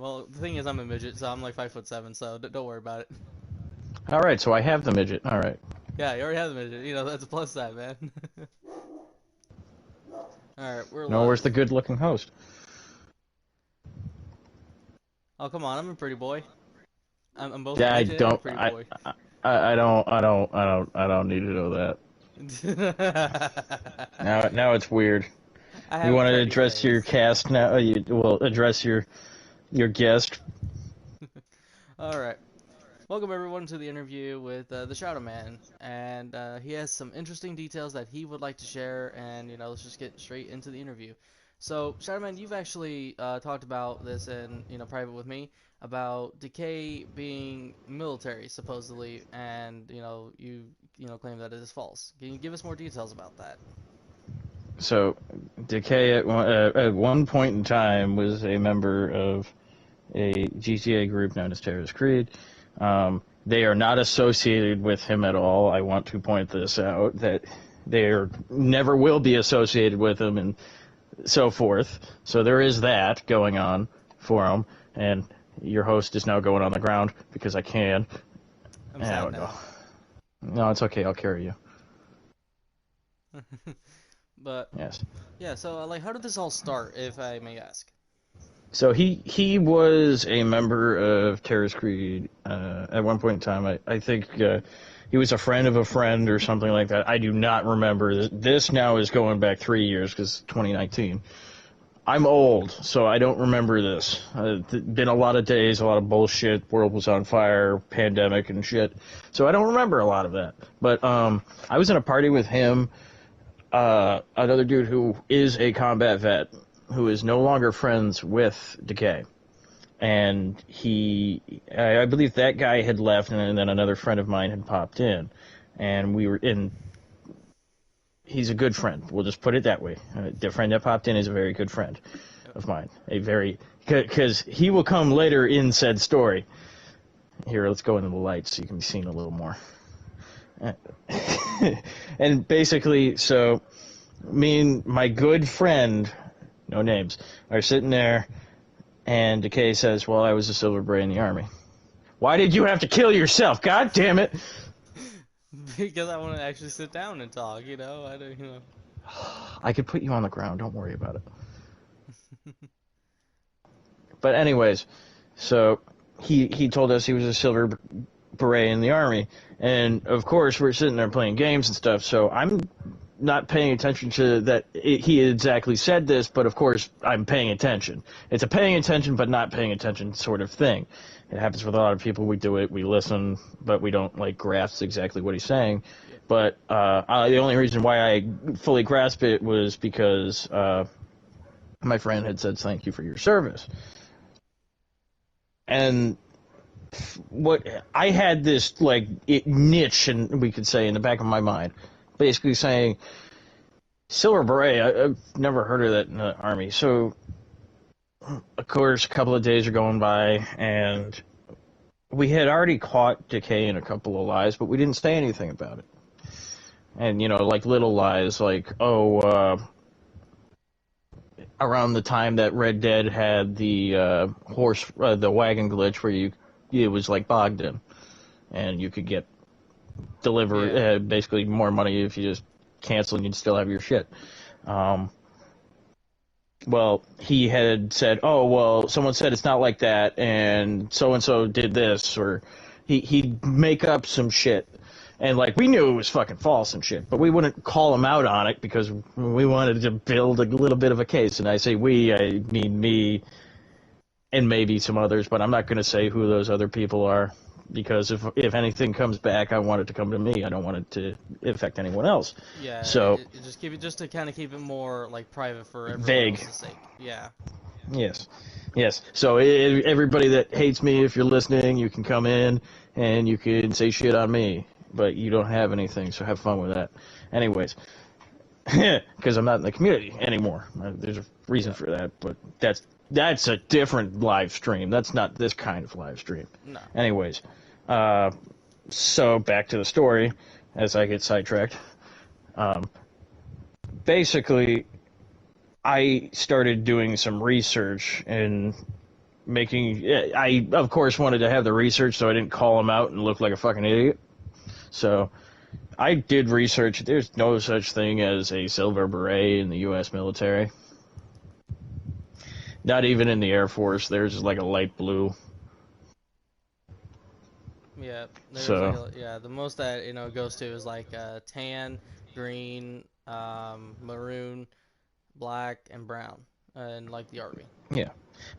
well, the thing is, I'm a midget, so I'm like 5'7", so don't worry about it. All right, so I have the midget. All right. Yeah, you already have the midget. That's a plus side, man. All right, we're No, where's live. the good-looking host? Oh, come on, I'm a pretty boy. I'm both a Yeah, I midget and a don't. pretty boy. I don't need to know that. Now it's weird. I You have a want to pretty address your face. cast now? You will address your guest. All right. Welcome everyone to the interview with the Shadow Man, and he has some interesting details that he would like to share. And let's just get straight into the interview. So, Shadow Man, you've actually talked about this in private with me about Decay being military supposedly, and you claim that it is false. Can you give us more details about that? So, Decay at one point in time was a member of a GTA group known as Terrorist Creed. They are not associated with him at all. I want to point this out, that they never will be associated with him and so forth. So there is that going on for him. And your host is now going on the ground because I can. I'm And I sad would go. now. No, it's okay. I'll carry you. But Yes. yeah, so like, how did this all start, if I may ask? So he was a member of Terrorist Creed at one point in time. I think he was a friend of a friend or something like that. I do not remember. This now is going back 3 years because 2019. I'm old, so I don't remember this. Been a lot of days, a lot of bullshit. World was on fire, pandemic and shit. So I don't remember a lot of that. But I was in a party with him, another dude who is a combat vet, who is no longer friends with Decay. And I believe that guy had left, and then another friend of mine had popped in. And we were in. He's a good friend. We'll just put it that way. The friend that popped in is a very good friend of mine. Because he will come later in said story. Here, let's go into the lights so you can be seen a little more. And basically, so me and my good friend, no names, are sitting there, and Decay says, well, I was a Silver Beret in the Army. Why did you have to kill yourself? God damn it! Because I want to actually sit down and talk. I don't. I could put you on the ground. Don't worry about it. But anyways, so he told us he was a Silver Beret in the Army. And, of course, we're sitting there playing games and stuff, so I'm not paying attention to that he exactly said this, but, of course, I'm paying attention. It's a paying attention but not paying attention sort of thing. It happens with a lot of people. We do it, we listen, but we don't, grasp exactly what he's saying. Yeah. But the only reason why I fully grasp it was because my friend had said thank you for your service. And what I had this niche, and we could say, in the back of my mind, basically saying Silver Beret. I've never heard of that in the Army. So, of course, a couple of days are going by, and we had already caught Decay in a couple of lies, but we didn't say anything about it. And little lies, around the time that Red Dead had the the wagon glitch where it was like bogged in, and you could get basically more money if you just cancel and you'd still have your shit. Well, he had said, oh, well, someone said it's not like that, and so did this, or he'd make up some shit. And, we knew it was fucking false and shit, but we wouldn't call him out on it because we wanted to build a little bit of a case. And I say we, I mean me and maybe some others, but I'm not going to say who those other people are because if anything comes back, I want it to come to me. I don't want it to affect anyone else. Yeah, So just to kind of keep it more private for everyone vague. else's sake. Yeah. Yes. So everybody that hates me, if you're listening, you can come in and you can say shit on me, but you don't have anything, so have fun with that. Anyways, because I'm not in the community anymore. There's a reason for that, but that's a different live stream. That's not this kind of live stream. No. Anyways, so back to the story as I get sidetracked. Basically, I started doing some research, and I, of course, wanted to have the research so I didn't call him out and look like a fucking idiot. So I did research. There's no such thing as a silver beret in the U.S. military. Not even in the Air Force. There's like a light blue. Yeah, there's So, the most that goes to is like tan, green, maroon, black, and brown, and like the army. yeah.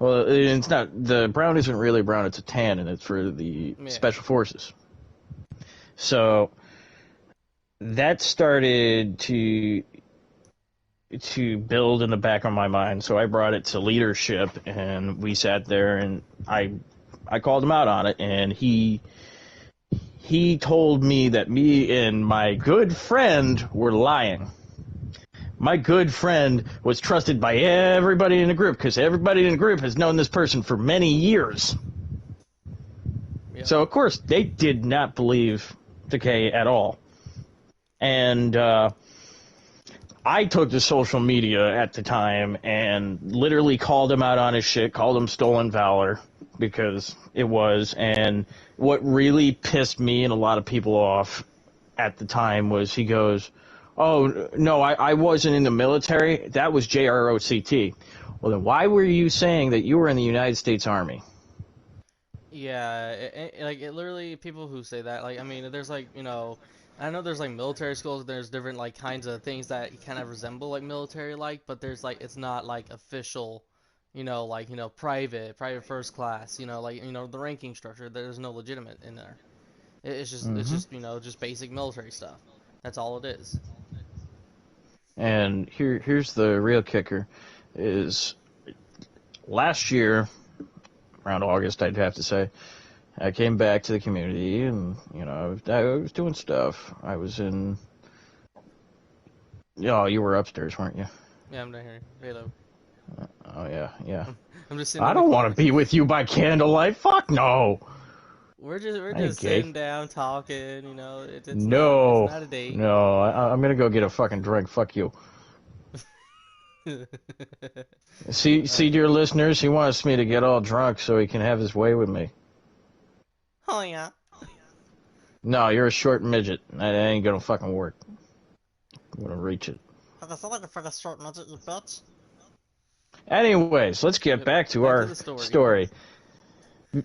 Well, it's not, the brown isn't really brown, it's a tan, and it's for the Yeah, special forces. So, that started to build in the back of my mind. So I brought it to leadership, and we sat there, and I called him out on it, and he told me that me and my good friend were lying. My good friend was trusted by everybody in the group because everybody in the group has known this person for many years. yeah, So, of course, they did not believe Decay at all. And I took to social media at the time and literally called him out on his shit, called him stolen valor, because it was. And what really pissed me and a lot of people off at the time was he goes, "Oh, no, I wasn't in the military. That was JROCT. Well, then why were you saying that you were in the United States Army?" yeah. Literally, people who say that, like, I mean, there's like, I know there's like military schools. There's different like kinds of things that kind of resemble like military like, but there's like it's not like official, private first class. The ranking structure. There's no legitimate in there. Mm-hmm. Just basic military stuff. That's all it is. And here's the real kicker, is last year, around August, I'd have to say, I came back to the community, and I was doing stuff. I was in. Oh, you were upstairs, weren't you? Yeah, I'm down here. Halo. Oh yeah, yeah. I'm just sitting I in the don't want corner. to be with you by candlelight. Fuck no. We're I ain't just gay. sitting down talking. It's No, not a date. no. I'm gonna go get a fucking drink. Fuck you. See, uh, dear listeners, he wants me to get all drunk so he can have his way with me. oh yeah. No, you're a short midget. That ain't gonna fucking work. I'm gonna reach it. I feel like a fucking short midget, you bitch. Anyways, let's get Yep. back to Back to our the story. story.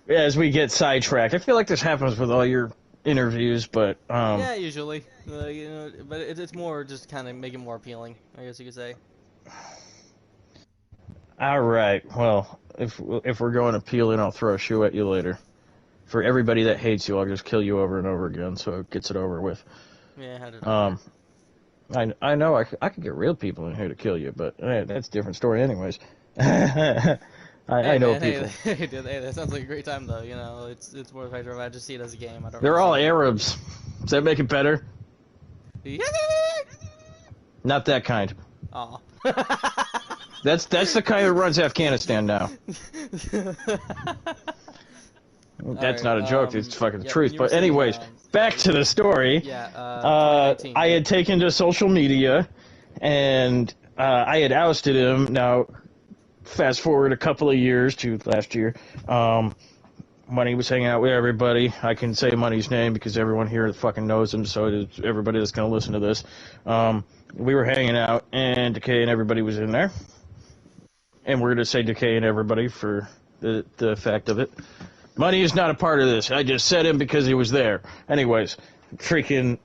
As we get sidetracked, I feel like this happens with all your interviews, but Yeah, usually. But it's more just kind of make it more appealing, I guess you could say. all right. Well, if we're going appealing, I'll throw a shoe at you later. For everybody that hates you, I'll just kill you over and over again, so it gets it over with. Yeah, how did I Um, care? I know I could get real people in here to kill you, but that's a different story, anyways. I Hey know man, hey, people. hey, dude, hey, that sounds like a great time though. It's more the fact of I just see it as a game. I don't They're really all see it. Arabs. Does that make it better? Yeah. Not that kind. Aw. That's the kind that runs Afghanistan now. All That's right. not a joke. It's fucking the Yep. And truth. you were But saying, anyways, back to the story. yeah, 2019, I right? had taken to social media, and I had ousted him. Now, fast forward a couple of years to last year. Money was hanging out with everybody. I can say Money's name because everyone here fucking knows him, so it's everybody that's going to listen to this. We were hanging out, and Decay and everybody was in there. And we're going to say Decay and everybody for the fact of it. Money is not a part of this. I just said him because he was there. Anyways, freaking...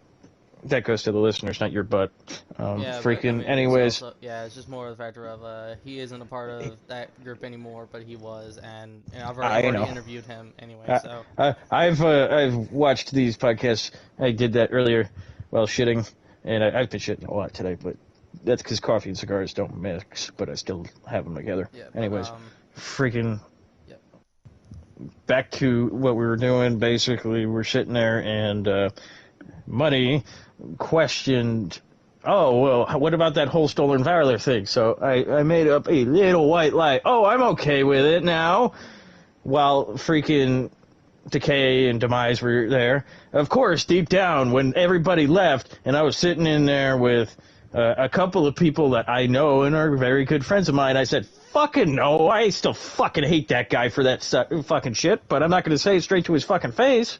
That goes to the listeners, not your butt. Yeah, but I Freaking... mean, it's Anyways, also it's just more of the factor of he isn't a part of that group anymore, but he was, and I've I already know. interviewed him anyway, so I've watched these podcasts. I did that earlier while shitting, and I've been shitting a lot today, but that's because coffee and cigars don't mix, but I still have them together. yeah, but Anyways, freaking yep, back to what we were doing. Basically, we're sitting there, and Money questioned, "Oh, well, what about that whole stolen valor thing?" So I made up a little white lie. "Oh, I'm okay with it now." While freaking Decay and Demise were there. Of course, deep down, when everybody left, and I was sitting in there with a couple of people that I know and are very good friends of mine, I said, fucking know. I still fucking hate that guy for that fucking shit, but I'm not going to say it straight to his fucking face.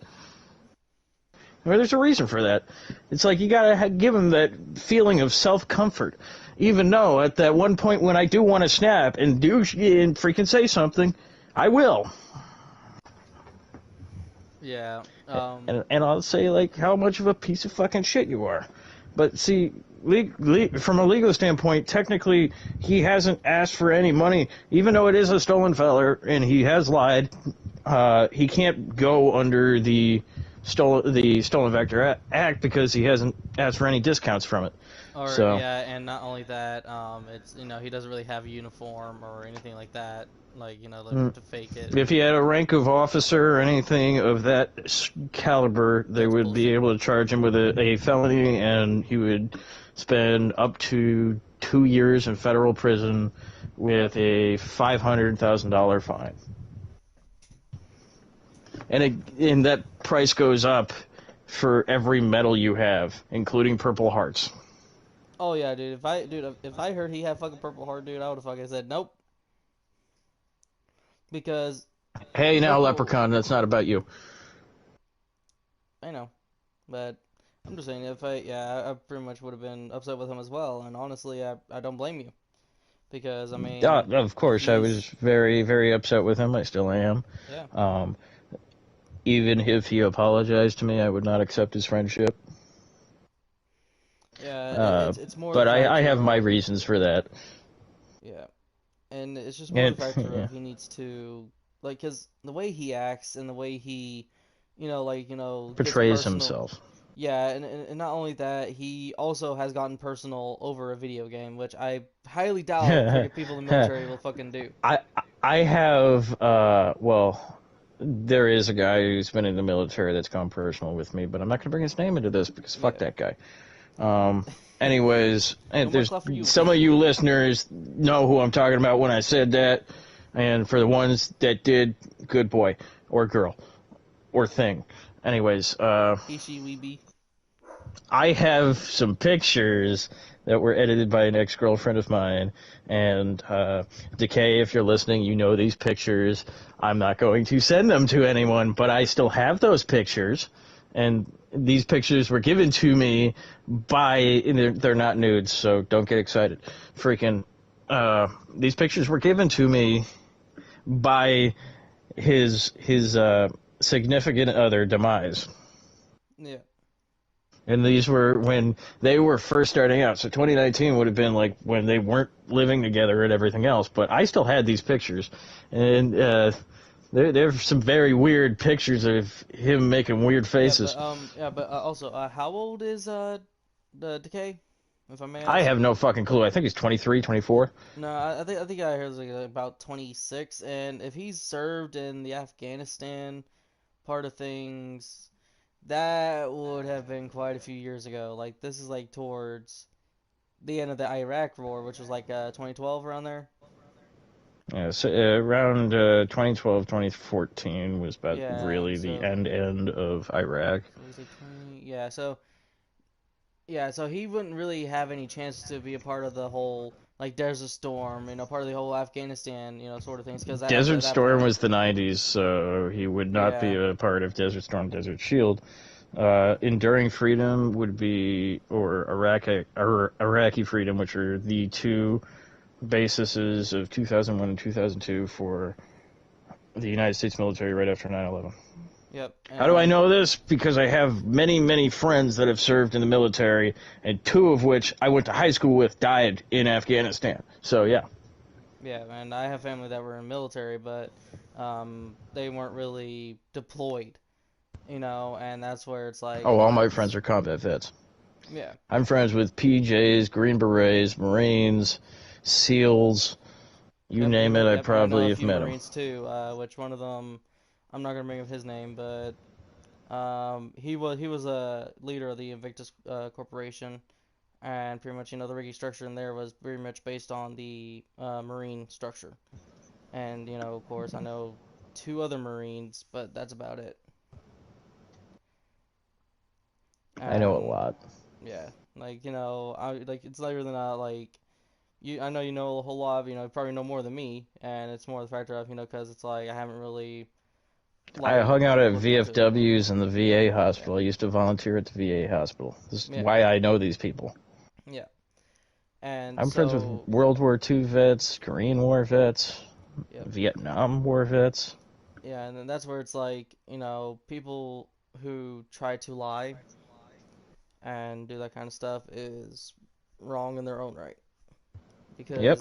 Well, there's a reason for that. It's like you gotta give him that feeling of self-comfort. Even though at that one point when I do want to snap and freaking say something, I will. Yeah. And I'll say, like, how much of a piece of fucking shit you are. But see, from a legal standpoint, technically, he hasn't asked for any money, even though it is a stolen feller and he has lied. He can't go under the Stolen Vector Act because he hasn't asked for any discounts from it. Or So, yeah, and not only that, it's he doesn't really have a uniform or anything like that, like to fake it. if he had a rank of officer or anything of that caliber, they That's would be bullshit. able to charge him with a felony, and he would spend up to 2 years in federal prison with a $500,000 fine. And that price goes up for every medal you have, including Purple Hearts. Oh yeah, dude. If I heard he had fucking Purple Heart, dude, I would have fucking said nope because Hey, now, purple. Leprechaun, that's not about you. I know, but I'm just saying if I pretty much would have been upset with him as well, and honestly, I don't blame you because I mean Of course, I was he's very, very upset with him. I still am. yeah Um, Even if he apologized to me, I would not accept his friendship. yeah Uh, it's more but the I factor have my of reasons for that. yeah. And it's just more the And factor yeah, of he needs to like because the way he acts and the way he, gets portrays personal. himself. Yeah, and not only that, he also has gotten personal over a video game, which I highly doubt freaking people in the military will fucking do. I I have well, there is a guy who's been in the military that's gone personal with me, but I'm not going to bring his name into this because fuck Yeah. that guy. Anyways, No and more there's clout for you, some of official. you listeners know who I'm talking about when I said that, and for the ones that did, good boy or girl or thing. Anyways, He, she, we be. I have some pictures that were edited by an ex-girlfriend of mine, and Decay, if you're listening, you know these pictures. I'm not going to send them to anyone, but I still have those pictures, and these pictures were given to me by, and they're not nudes, so don't get excited. Freaking, these pictures were given to me by his significant other, Demise. Yeah. And these were when they were first starting out. So 2019 would have been like when they weren't living together and everything else. But I still had these pictures. And there's some very weird pictures of him making weird faces. Also, how old is the Decay, if I may I ask? have no fucking clue. I think he's 23, 24. No, I think I heard it was like about 26, and if he's served in the Afghanistan part of things, that would have been quite a few years ago. Like this is like towards the end of the Iraq War, which was like 2012 around there. Yeah, so, around 2012, 2014 was about Yeah, really the end of Iraq. so we say 20. Yeah, so he wouldn't really have any chance to be a part of the whole like Desert Storm, part of the whole Afghanistan, sort of things. Because at Desert that Storm point, was the 90s, so he would not be yeah, a part of Desert Storm, Desert Shield. Enduring Freedom would be, or Iraqi Freedom, which are the two bases of 2001 and 2002 for the United States military right after 9/11. yep, How do I and know this? Because I have many, many friends that have served in the military, and two of which I went to high school with died in Afghanistan. So, yeah. yeah, and I have family that were in military, but they weren't really deployed, and that's where it's like, Oh, all my friends are combat vets. yeah. I'm friends with PJs, Green Berets, Marines, SEALs, you name it, I Yep, and I know a probably have few met them. Marines too. Which one of them? I'm not gonna bring up his name, but he was a leader of the Invictus Corporation, and pretty much the rigging structure in there was pretty much based on the Marine structure. And of course, I know two other Marines, but that's about it. I know a And lot. yeah, like I like it's not really not like I know you know a whole lot of, you probably know more than me, and it's more the factor of, because it's like I haven't really I like hung out at looked into it. VFWs and the VA Yeah, hospital. I used to volunteer at the VA hospital. This is yeah, why I know these people. yeah. And I'm friends with so, World War II vets, Korean War vets, yeah, Vietnam War vets. yeah, and then that's where it's like, people who try to lie and do that kind of stuff is wrong in their own right Yep,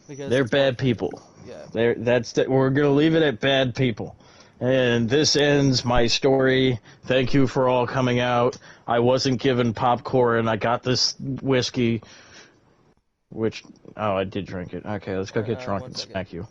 because they're it's more the bad fact of, people. yeah, We're gonna leave it at bad people. And this ends my story. Thank you for all coming out. I wasn't given popcorn. I got this whiskey, which I did drink it. Okay, let's all go right, get drunk one and second. smack you.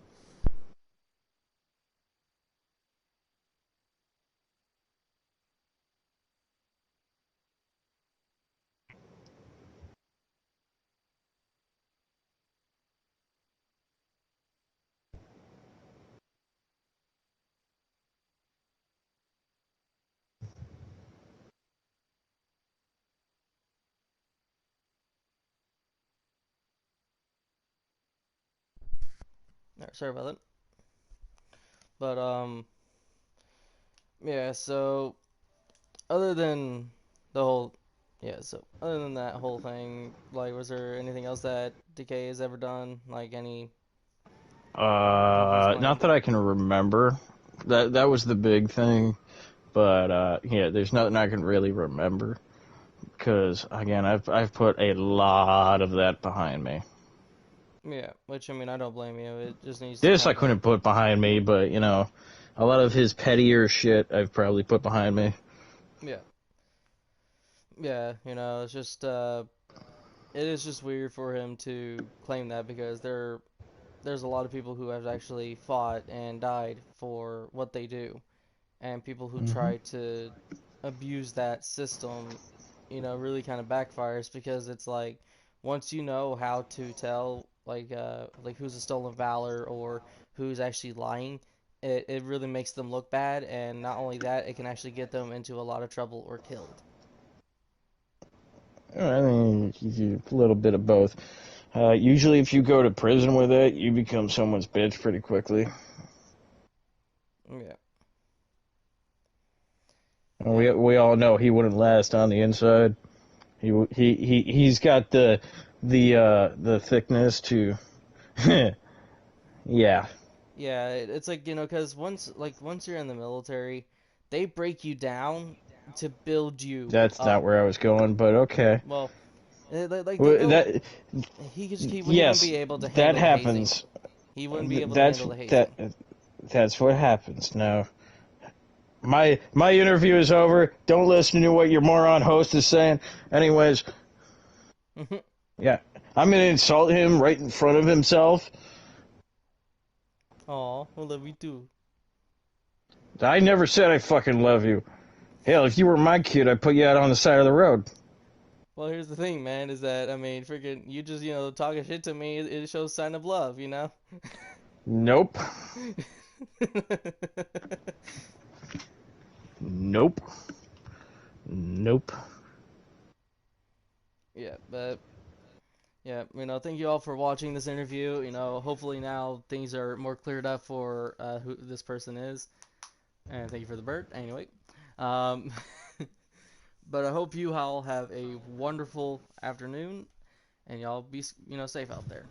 All right, sorry about that. But yeah. So other than the whole, yeah. So other than that whole thing, like, was there anything else that Decay has ever done? Like anything he's Not claimed? that I can remember. That was the big thing. But yeah, there's nothing I can really remember because again, I've put a lot of that behind me. Yeah. Which, I mean, I don't blame you. It just needs to This I kind of, couldn't put behind me, but a lot of his pettier shit I've probably put behind me. yeah, yeah. It's just it is just weird for him to claim that because there's a lot of people who have actually fought and died for what they do, and people who Hmm. try to abuse that system, really kind of backfires because it's like once you know how to tell like who's a stolen valor or who's actually lying, it really makes them look bad, and not only that, it can actually get them into a lot of trouble or killed. I mean, a little bit of both. Usually, if you go to prison with it, you become someone's bitch pretty quickly. Yeah, yeah, We all know he wouldn't last on the inside. He's got the thickness to yeah. yeah. It's like, because once you're in the military, they break you down to build you That's not up. where I was going, but okay. Well, like they'll That he wouldn't yes, be able to that handle the hazing. happens. He wouldn't be able to That's handle the that hazing. that's what happens. Now, my interview is over. Don't listen to what your moron host is saying. Anyways, yeah, I'm gonna insult him right in front of himself. Aw, I love you too. I never said I fucking love you. Hell, if you were my kid, I'd put you out on the side of the road. Well, here's the thing, man, is that, I mean, freaking, you just, talking shit to me, it shows sign of love. Nope. Nope. Nope. Yeah, but, yeah, thank you all for watching this interview. Hopefully now things are more cleared up for who this person is. And thank you for the bird, anyway. Um, but I hope you all have a wonderful afternoon, and y'all be, safe out there.